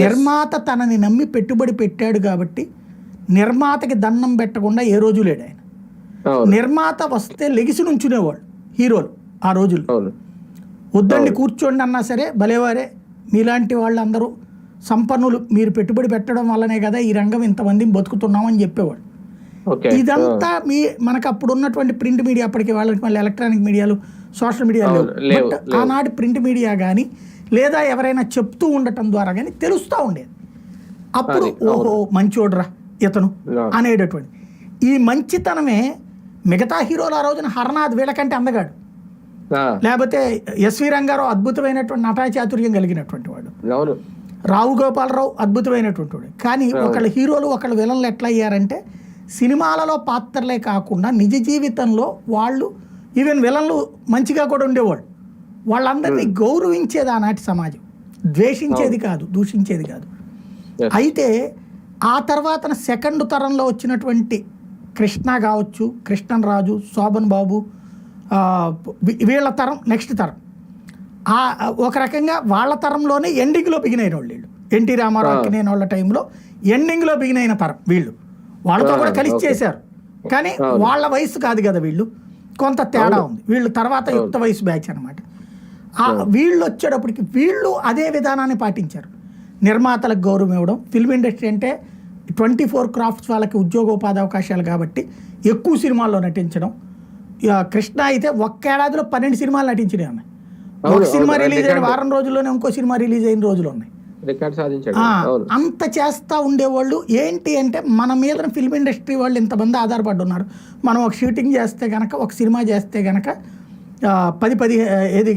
నిర్మాత తనని నమ్మి పెట్టుబడి పెట్టాడు కాబట్టి నిర్మాతకి దండం పెట్టకుండా ఏ రోజు లేడు ఆయన. నిర్మాత వస్తే లెగిసి నుంచునేవాళ్ళు హీరోలు ఆ రోజుల్లో. వద్దండి కూర్చోండి అన్నా సరే భలేవారే మీలాంటి వాళ్ళందరూ సంపన్నులు, మీరు పెట్టుబడి పెట్టడం వల్లనే కదా ఈ రంగం ఇంతమందిని బతుకుతున్నామని చెప్పేవాడు. ఇదంతా మనకు అప్పుడు ఉన్నటువంటి ప్రింట్ మీడియా, అప్పటికి వాళ్ళకి మళ్ళీ ఎలక్ట్రానిక్ మీడియాలు సోషల్ మీడియా లేవు. బట్ ఆనాటి ప్రింట్ మీడియా కానీ లేదా ఎవరైనా చెప్తూ ఉండటం ద్వారా కానీ తెలుస్తూ ఉండేది. అప్పుడు ఓహో మంచోడ్రా ఇతను అనేటటువంటి ఈ మంచితనమే మిగతా హీరోలు ఆ రోజున హరనాథ్ వీళ్ళకంటే అందగాడు, లేకపోతే ఎస్వి రంగారావు అద్భుతమైనటువంటి నటాచాతుర్యం కలిగినటువంటి వాడు, రావు గోపాలరావు అద్భుతమైనటువంటి వాడు. కానీ ఒకళ్ళ హీరోలు ఒకళ్ళ విలన్లు ఎట్లా అయ్యారంటే సినిమాలలో పాత్రలే కాకుండా నిజ జీవితంలో వాళ్ళు ఈవెన్ విలన్లు మంచిగా కూడా ఉండేవాళ్ళు. వాళ్ళందరినీ గౌరవించేది ఆనాటి సమాజం, ద్వేషించేది కాదు, దూషించేది కాదు. అయితే ఆ తర్వాత సెకండ్ తరంలో వచ్చినటువంటి కృష్ణ కావచ్చు, కృష్ణరాజు, శోభన్ బాబు, వీళ్ళ తరం నెక్స్ట్ తరం ఒక రకంగా వాళ్ళ తరంలోనే ఎండింగ్లో బిగినైన వాళ్ళు వీళ్ళు. ఎన్టీ రామారావు అక్కినేని వాళ్ళ టైంలో ఎండింగ్లో బిగినైన తరం వీళ్ళు. వాళ్ళతో కూడా కలిసి చేశారు కానీ వాళ్ళ వయసు కాదు కదా వీళ్ళు, కొంత తేడా ఉంది. వీళ్ళు తర్వాత యుక్త వయసు బ్యాచ్ అనమాట. వీళ్ళు వచ్చేటప్పటికి వీళ్ళు అదే విధానాన్ని పాటించారు. నిర్మాతలకు గౌరవం ఇవ్వడం, ఫిల్మ్ ఇండస్ట్రీ అంటే 24 క్రాఫ్ట్స్ వాళ్ళకి ఉద్యోగోపాధి అవకాశాలు కాబట్టి ఎక్కువ సినిమాల్లో నటించడం. కృష్ణ అయితే ఒక్కేడాదిలో 12 సినిమాలు నటించినాయి ఉన్నాయి. ఒక సినిమా రిలీజ్ అయిన వారం రోజుల్లోనే ఇంకో సినిమా రిలీజ్ అయిన రోజులు ఉన్నాయి. అంత చేస్తూ ఉండేవాళ్ళు. ఏంటి అంటే మన మీద ఫిల్మ్ ఇండస్ట్రీ వాళ్ళు ఇంతమంది ఆధారపడి ఉన్నారు. మనం ఒక షూటింగ్ చేస్తే కనుక, ఒక సినిమా చేస్తే కనుక 10 ఏది